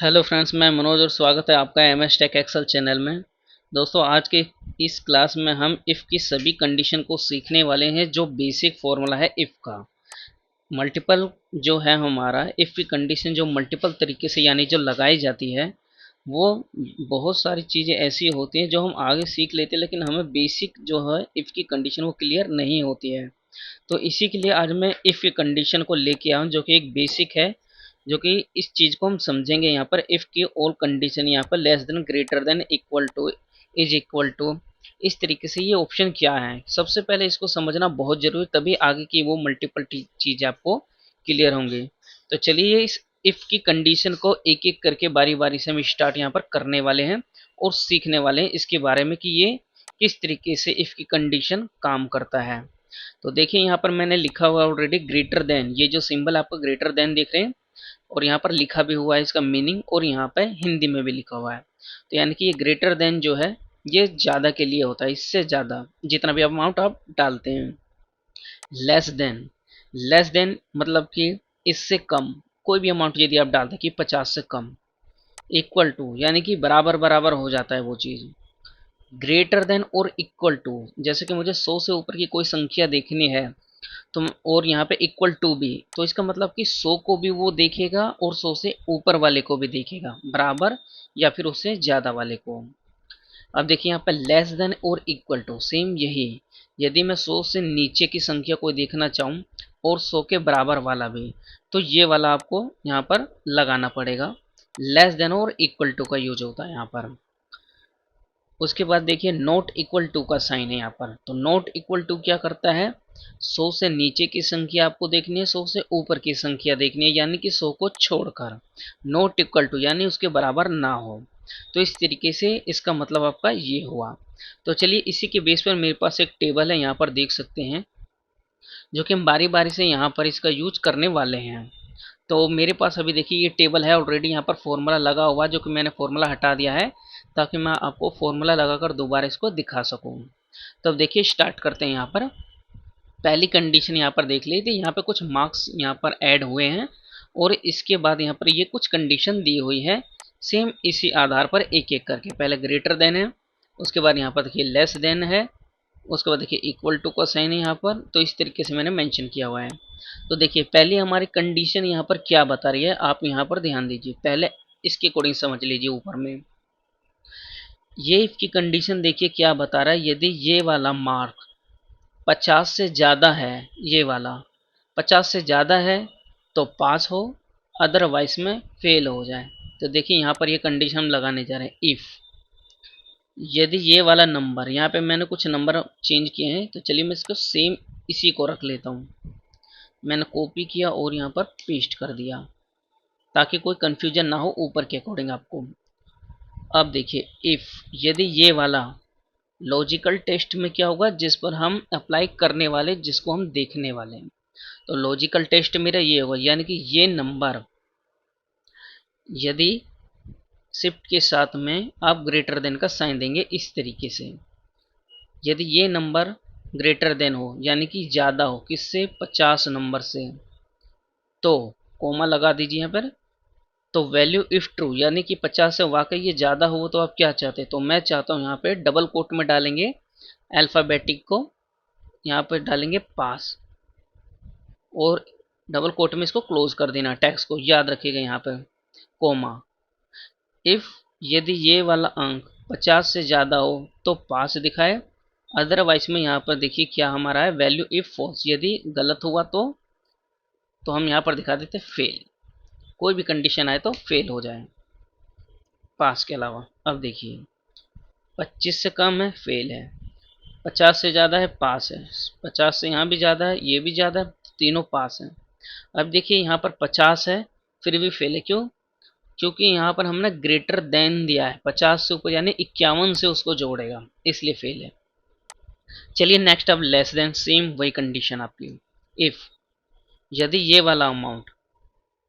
Hello friends, मैं मनोज और स्वागत है आपका M S Tech Excel channel में। दोस्तों, आज के इस क्लास में हम इफ़ की सभी कंडीशन को सीखने वाले हैं। जो बेसिक फॉर्मूला है इफ़ का, मल्टीपल जो है हमारा इफ़ की कंडीशन जो मल्टीपल तरीके से यानी जो लगाई जाती है, वो बहुत सारी चीज़ें ऐसी होती हैं जो हम आगे सीख लेते हैं, लेकिन हमें बेसिक जो है इफ़ की कंडीशन वो क्लियर नहीं होती है। तो इसी के लिए आज मैं इफ़ की कंडीशन को लेके आया हूँ, जो कि एक बेसिक है, जो कि इस चीज़ को हम समझेंगे यहाँ पर। इफ़ की ऑल कंडीशन यहाँ पर less than, greater than, equal to, is equal to, इस तरीके से ये ऑप्शन क्या है, सबसे पहले इसको समझना बहुत जरूरी, तभी आगे की वो मल्टीपल चीज़ आपको क्लियर होंगी। तो चलिए इस इफ़ की कंडीशन को एक एक करके बारी बारी से हम स्टार्ट यहाँ पर करने वाले हैं और सीखने वाले हैं इसके बारे में कि ये किस तरीके से इफ़ की कंडीशन काम करता है। तो देखिए यहाँ पर मैंने लिखा हुआ ऑलरेडी ग्रेटर देन, ये जो सिंबल आपको ग्रेटर देन देख रहे हैं, और यहाँ पर लिखा भी हुआ है इसका मीनिंग, और यहाँ पे हिंदी में भी लिखा हुआ है। तो यानी कि ये ग्रेटर देन जो है ये ज़्यादा के लिए होता है, इससे ज़्यादा जितना भी अमाउंट आप डालते हैं। लेस देन, लेस देन मतलब कि इससे कम, कोई भी अमाउंट यदि आप डालते हैं कि 50 से कम। इक्वल टू यानी कि बराबर बराबर हो जाता है वो चीज़। ग्रेटर देन और इक्वल टू, जैसे कि मुझे 100 से ऊपर की कोई संख्या देखनी है, तो और यहाँ पे इक्वल टू भी, तो इसका मतलब कि 100 को भी वो देखेगा और 100 से ऊपर वाले को भी देखेगा, बराबर या फिर उससे ज़्यादा वाले को। अब देखिए यहाँ पे लेस देन और इक्वल टू सेम यही, यदि मैं 100 से नीचे की संख्या को देखना चाहूँ और 100 के बराबर वाला भी, तो ये वाला आपको यहाँ पर लगाना पड़ेगा। लेस देन और इक्वल टू का यूज होता है यहाँ पर। उसके बाद देखिए नॉट इक्वल टू का साइन है यहाँ पर। तो नॉट इक्वल टू क्या करता है, 100 से नीचे की संख्या आपको देखनी है, 100 से ऊपर की संख्या देखनी है, यानी कि 100 को छोड़कर। नॉट इक्वल टू यानी उसके बराबर ना हो। तो इस तरीके से इसका मतलब आपका ये हुआ। तो चलिए इसी के बेस पर मेरे पास एक टेबल है, यहाँ पर देख सकते हैं, जो कि हम बारी बारी से यहाँ पर इसका यूज करने वाले हैं। तो मेरे पास अभी देखिए ये टेबल है ऑलरेडी, यहाँ पर फॉर्मूला लगा हुआ, जो कि मैंने फॉर्मूला हटा दिया है ताकि मैं आपको फॉर्मूला लगाकर दोबारा इसको दिखा सकूँ। तो अब देखिए स्टार्ट करते हैं। यहाँ पर पहली कंडीशन यहाँ पर देख लीजिए, यहाँ पर कुछ मार्क्स यहाँ पर ऐड हुए हैं, और इसके बाद यहाँ पर ये कुछ कंडीशन दी हुई है, सेम इसी आधार पर एक एक करके। पहले ग्रेटर देन है, उसके बाद यहाँ पर देखिए लेस देन है, उसके बाद देखिए इक्वल टू का साइन है यहाँ पर। तो इस तरीके से मैंने मेंशन किया हुआ है। तो देखिए पहले हमारी कंडीशन यहाँ पर क्या बता रही है, आप यहाँ पर ध्यान दीजिए, पहले इसके अकॉर्डिंग समझ लीजिए। ऊपर में ये इफ की कंडीशन देखिए क्या बता रहा है, यदि ये वाला मार्क 50 से ज़्यादा है, ये वाला 50 से ज़्यादा है तो पास हो, अदरवाइज में फेल हो जाए। तो देखिए यहाँ पर ये कंडीशन हम लगाने जा रहे हैं। इफ़ यदि ये वाला नंबर, यहाँ पे मैंने कुछ नंबर चेंज किए हैं, तो चलिए मैं इसको सेम इसी को रख लेता हूँ। मैंने कॉपी किया और यहाँ पर पेस्ट कर दिया ताकि कोई कंफ्यूजन ना हो ऊपर के अकॉर्डिंग आपको। अब देखिए इफ़ यदि ये वाला लॉजिकल टेस्ट में क्या होगा, जिस पर हम अप्लाई करने वाले, जिसको हम देखने वाले हैं, तो लॉजिकल टेस्ट मेरा ये होगा, यानी कि ये नंबर यदि शिफ्ट के साथ में आप ग्रेटर देन का साइन देंगे इस तरीके से, यदि ये नंबर ग्रेटर देन हो यानी कि ज़्यादा हो किससे, 50 नंबर से, तो कोमा लगा दीजिए यहाँ पर। तो वैल्यू इफ ट्रू यानी कि 50 से वाकई ये ज़्यादा हो, तो आप क्या चाहते हैं, तो मैं चाहता हूँ यहाँ पे डबल कोट में डालेंगे अल्फ़ाबेटिक को, यहाँ पे डालेंगे पास, और डबल कोट में इसको क्लोज कर देना, टैक्स को याद रखिएगा यहाँ पे, कोमा। इफ यदि ये वाला अंक 50 से ज़्यादा हो तो पास दिखाए, अदरवाइज में यहाँ पर देखिए क्या हमारा है, वैल्यू इफ फॉल्स, यदि गलत हुआ तो हम यहाँ पर दिखा देते फेल, कोई भी कंडीशन आए तो फेल हो जाए पास के अलावा। अब देखिए 25 से कम है फेल है, 50 से ज़्यादा है पास है, 50 से यहाँ भी ज़्यादा है, ये भी ज़्यादा है, तीनों पास है। अब देखिए यहाँ पर 50 है फिर भी फेल है, क्यों, क्योंकि यहाँ पर हमने ग्रेटर देन दिया है, 50 से ऊपर यानी 51 से उसको जोड़ेगा, इसलिए फेल है। चलिए नेक्स्ट, अब लेस देन, सेम वही कंडीशन आपकी। इफ यदि ये वाला अमाउंट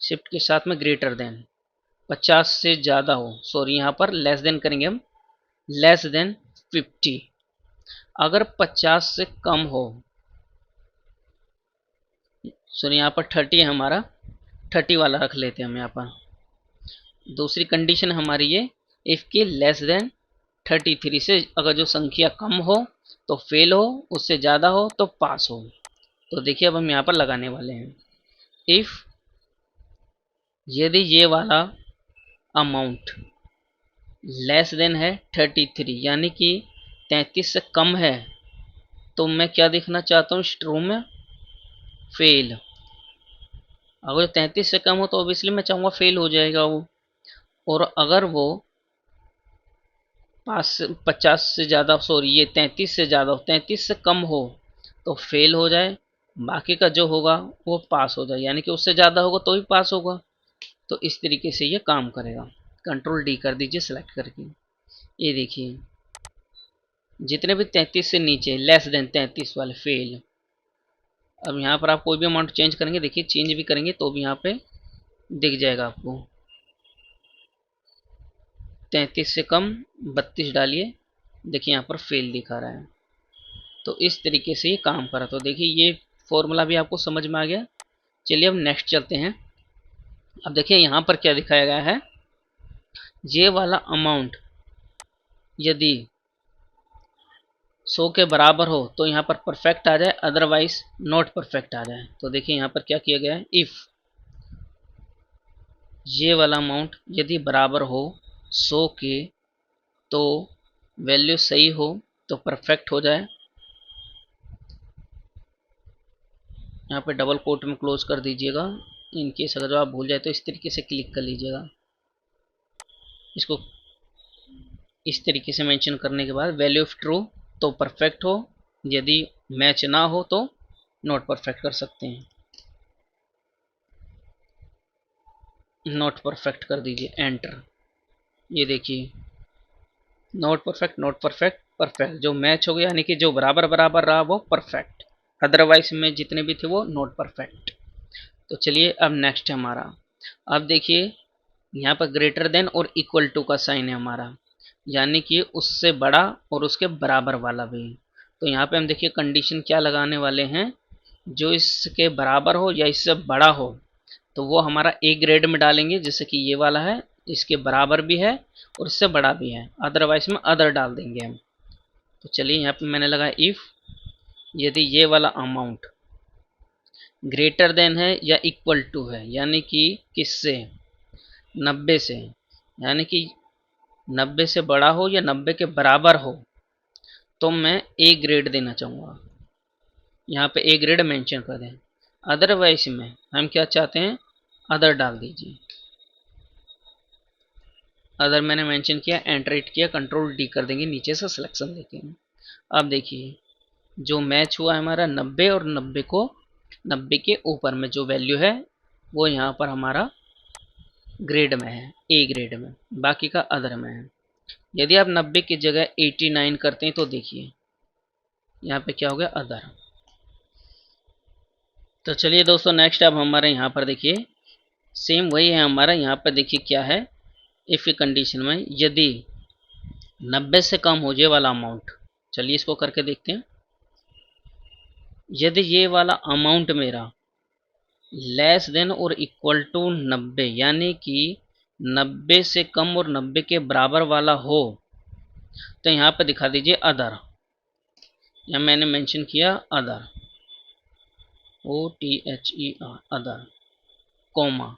शिफ्ट के साथ में ग्रेटर देन 50 से ज़्यादा हो, सॉरी यहाँ पर लेस देन करेंगे हम, लेस देन 50, अगर 50 से कम हो, सॉरी यहाँ पर 30 है हमारा, 30 वाला रख लेते हैं हम यहाँ पर, दूसरी कंडीशन हमारी ये, इफ़ की लेस देन 33 से अगर जो संख्या कम हो तो फेल हो, उससे ज़्यादा हो तो पास हो। तो देखिए अब हम यहाँ पर लगाने वाले हैं, इफ़ यदि ये वाला अमाउंट लेस देन है 33 यानी कि 33 से कम है, तो मैं क्या देखना चाहता हूँ, ट्रू में फेल। अगर 33 से कम हो तो ऑब्वियसली मैं चाहूँगा फेल हो जाएगा वो। और अगर वो 50 से ज़्यादा, सॉरी ये 33 से ज़्यादा हो, 33 से कम हो तो फेल हो जाए, बाकी का जो होगा वो पास हो जाए, यानी कि उससे ज़्यादा होगा तो ही पास होगा। तो इस तरीके से ये काम करेगा। कंट्रोल डी कर दीजिए सेलेक्ट करके। ये देखिए जितने भी 33 से नीचे लेस देन 33 वाले फेल। अब यहाँ पर आप कोई भी अमाउंट चेंज करेंगे, देखिए चेंज भी करेंगे तो भी यहाँ पे दिख जाएगा आपको। 33 से कम 32 डालिए, देखिए यहाँ पर फेल दिखा रहा है। तो इस तरीके से ये काम करा। तो देखिए ये फॉर्मूला भी आपको समझ में आ गया। चलिए अब नेक्स्ट चलते हैं। अब देखिए यहाँ पर क्या दिखाया गया है, ये वाला अमाउंट यदि 100 के बराबर हो तो यहाँ पर परफेक्ट आ जाए, अदरवाइज नॉट परफेक्ट आ जाए। तो देखिए यहाँ पर क्या किया गया है, इफ़ ये वाला अमाउंट यदि बराबर हो 100 के तो वैल्यू सही हो तो परफेक्ट हो जाए। यहाँ पे डबल कोट में क्लोज कर दीजिएगा। इन केस अगर आप भूल जाए तो इस तरीके से क्लिक कर लीजिएगा। इसको इस तरीके से मेंशन करने के बाद वैल्यू ऑफ ट्रू तो परफेक्ट हो, यदि मैच ना हो तो नॉट परफेक्ट कर सकते हैं। नॉट परफेक्ट कर दीजिए, एंटर। ये देखिए not perfect, not perfect, perfect. जो मैच हो गया यानी कि जो बराबर बराबर रहा वो परफेक्ट, अदरवाइज में जितने भी थे वो नॉट परफेक्ट। तो चलिए अब नेक्स्ट है हमारा। अब देखिए यहाँ पर ग्रेटर देन और इक्वल टू का साइन है हमारा, यानी कि उससे बड़ा और उसके बराबर वाला भी। तो यहाँ पे हम देखिए कंडीशन क्या लगाने वाले हैं, जो इसके बराबर हो या इससे बड़ा हो तो वो हमारा ए ग्रेड में डालेंगे, जैसे कि ये वाला है इसके बराबर भी है और इससे बड़ा भी है, अदरवाइज में अदर डाल देंगे हम। तो चलिए यहाँ पे मैंने लगाया इफ़ यदि ये वाला अमाउंट ग्रेटर देन है या इक्वल टू है, यानी कि किससे, 90 से, यानी कि 90 से बड़ा हो या 90 के बराबर हो तो मैं ए ग्रेड देना चाहूँगा। यहाँ पे ए ग्रेड मेंशन कर दें, अदरवाइज में हम क्या चाहते हैं, अदर डाल दीजिए। अदर मैंने मेंशन किया, एंटर हिट किया, कंट्रोल डी कर देंगे नीचे से सिलेक्शन लेके। अब देखिए जो मैच हुआ है हमारा 90 और 90 को 90 के ऊपर में जो वैल्यू है वो यहाँ पर हमारा ग्रेड में है, ए ग्रेड में, बाकी का अदर में है। यदि आप 90 की जगह 89 करते हैं तो देखिए यहाँ पे क्या हो गया, अदर। तो चलिए दोस्तों नेक्स्ट अब हमारे यहाँ पर देखिए सेम वही है हमारा। यहाँ पर देखिए क्या है, इफ़ की कंडीशन में यदि 90 से कम हो ये वाला अमाउंट, चलिए इसको करके देखते हैं। यदि ये वाला अमाउंट मेरा लेस देन और इक्वल टू 90 यानी कि 90 से कम और 90 के बराबर वाला हो तो यहाँ पे दिखा दीजिए अदर। यहाँ मैंने मेंशन किया अदर, OTHER, अदर, कॉमा।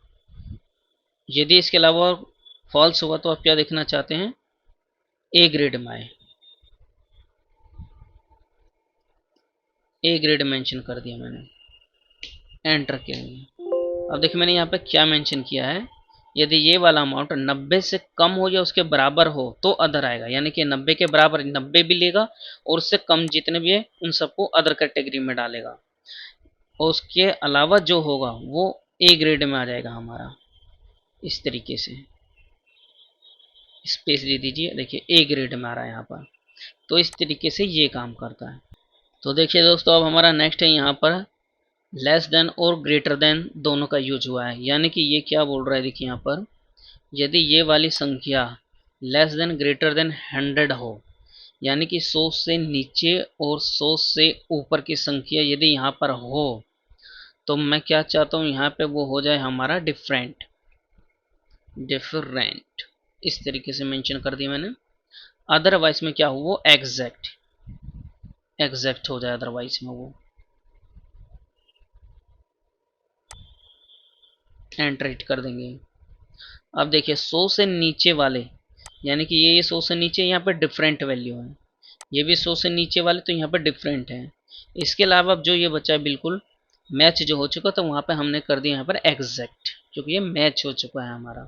यदि इसके अलावा फॉल्स हुआ तो आप क्या देखना चाहते हैं, ए ग्रेड में आए, ए ग्रेड मेंशन कर दिया मैंने, एंटर किया। अब देखिए मैंने यहाँ पे क्या मेंशन किया है, यदि ये वाला अमाउंट 90 से कम हो या उसके बराबर हो तो अदर आएगा, यानी कि 90 के बराबर 90 भी लेगा और उससे कम जितने भी है उन सबको अदर कैटेगरी में डालेगा, और उसके अलावा जो होगा वो ए ग्रेड में आ जाएगा हमारा। इस तरीके से स्पेस दे दीजिए, देखिए ए ग्रेड में आ रहा है यहाँ पर। तो इस तरीके से ये काम करता है। तो देखिए दोस्तों अब हमारा नेक्स्ट है यहाँ पर लेस देन और ग्रेटर देन दोनों का यूज हुआ है, यानी कि ये क्या बोल रहा है, देखिए यहाँ पर यदि ये वाली संख्या लेस देन ग्रेटर देन 100 हो, यानी कि 100 से नीचे और 100 से ऊपर की संख्या यदि यहाँ पर हो तो मैं क्या चाहता हूँ, यहाँ पे वो हो जाए हमारा डिफरेंट। डिफरेंट, इस तरीके से मेंशन कर दिया मैंने। अदरवाइज में क्या हो, वो एग्जैक्ट, एग्जैक्ट हो जाए अदरवाइज में वो। एंटर हिट कर देंगे। अब देखिए 100 से नीचे वाले, यानी कि ये 100 से नीचे, यहाँ पे डिफरेंट वैल्यू है। ये भी 100 से नीचे वाले तो यहाँ पे डिफरेंट है। इसके अलावा अब जो ये बचा है बिल्कुल मैच जो हो चुका, तो वहाँ पे हमने कर दिया यहाँ पर एग्जैक्ट, क्योंकि ये मैच हो चुका है हमारा।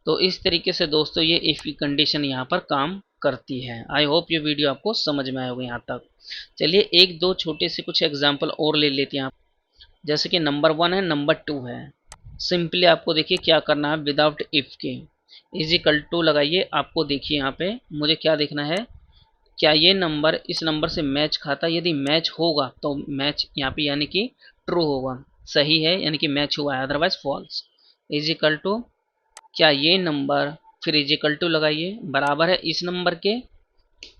तो इस तरीके से दोस्तों ये इफ की कंडीशन यहाँ पर काम करती है। आई होप ये वीडियो आपको समझ में आया होगा यहाँ तक। चलिए एक दो छोटे से कुछ एग्जाम्पल और ले लेते हैं। जैसे कि नंबर 1 है, नंबर 2 है। सिंपली आपको देखिए क्या करना है, विदाउट इफ के इज इक्वल टू लगाइए। आपको देखिए यहाँ पे मुझे क्या देखना है, क्या ये नंबर इस नंबर से मैच खाता है। यदि मैच होगा तो मैच यहाँ पे यानी कि ट्रू होगा, सही है यानी कि मैच हुआ है, otherwise false. Is equal to क्या ये नंबर, फिर इज इक्वल टू लगाइए, बराबर है इस नंबर के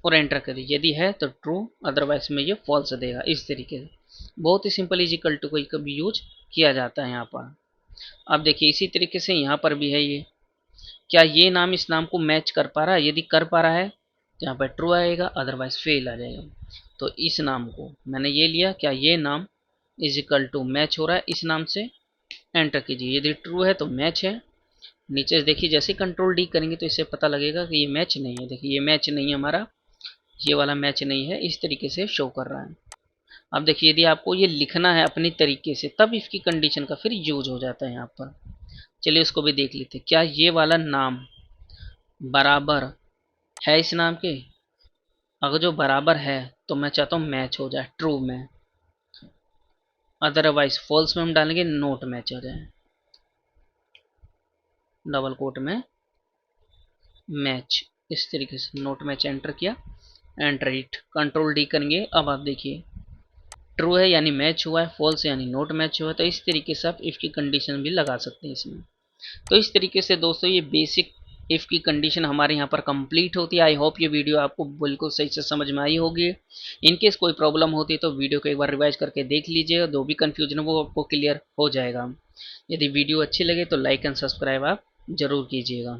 और एंटर करिए। यदि है तो ट्रू, अदरवाइज में ये फॉल्स देगा। इस तरीके से बहुत ही सिंपल इज इक्वल टू को कभी यूज किया जाता है यहाँ पर। अब देखिए इसी तरीके से यहाँ पर भी है ये, क्या ये नाम इस नाम को मैच कर पा रहा है। यदि कर पा रहा है तो यहाँ पर ट्रू आएगा, अदरवाइज फेल आ जाएगा। तो इस नाम को मैंने ये लिया, क्या ये नाम इज इक्वल टू मैच हो रहा है इस नाम से, एंटर कीजिए। यदि ट्रू है तो मैच है। नीचे देखिए जैसे कंट्रोल डी करेंगे तो इससे पता लगेगा कि ये मैच नहीं है। देखिए ये मैच नहीं है हमारा, ये वाला मैच नहीं है, इस तरीके से शो कर रहा है। अब देखिए यदि आपको ये लिखना है अपनी तरीके से, तब इसकी कंडीशन का फिर यूज हो जाता है यहाँ पर। चलिए उसको भी देख लेते हैं। क्या ये वाला नाम बराबर है इस नाम के। अगर जो बराबर है तो मैं चाहता हूँ मैच हो जाए ट्रू में, अदरवाइज फॉल्स में हम डालेंगे नोट मैच हो जाए, डबल कोट में मैच। इस तरीके से नोट मैच एंटर किया, एंटर हिट, कंट्रोल डी करेंगे। अब आप देखिए ट्रू है यानी मैच हुआ है, फॉल्स यानी नोट मैच हुआ है। तो इस तरीके से आप इफ की कंडीशन भी लगा सकते हैं इसमें। तो इस तरीके से दोस्तों ये बेसिक इफ की कंडीशन हमारे यहाँ पर कंप्लीट होती है। आई होप ये वीडियो आपको बिल्कुल सही से समझ में आई होगी। इनकेस कोई प्रॉब्लम होती है तो वीडियो को एक बार रिवाइज करके देख लीजिए, जो भी कंफ्यूजन है वो आपको क्लियर हो जाएगा। यदि वीडियो अच्छी लगे तो लाइक एंड सब्सक्राइब आप जरूर कीजिएगा।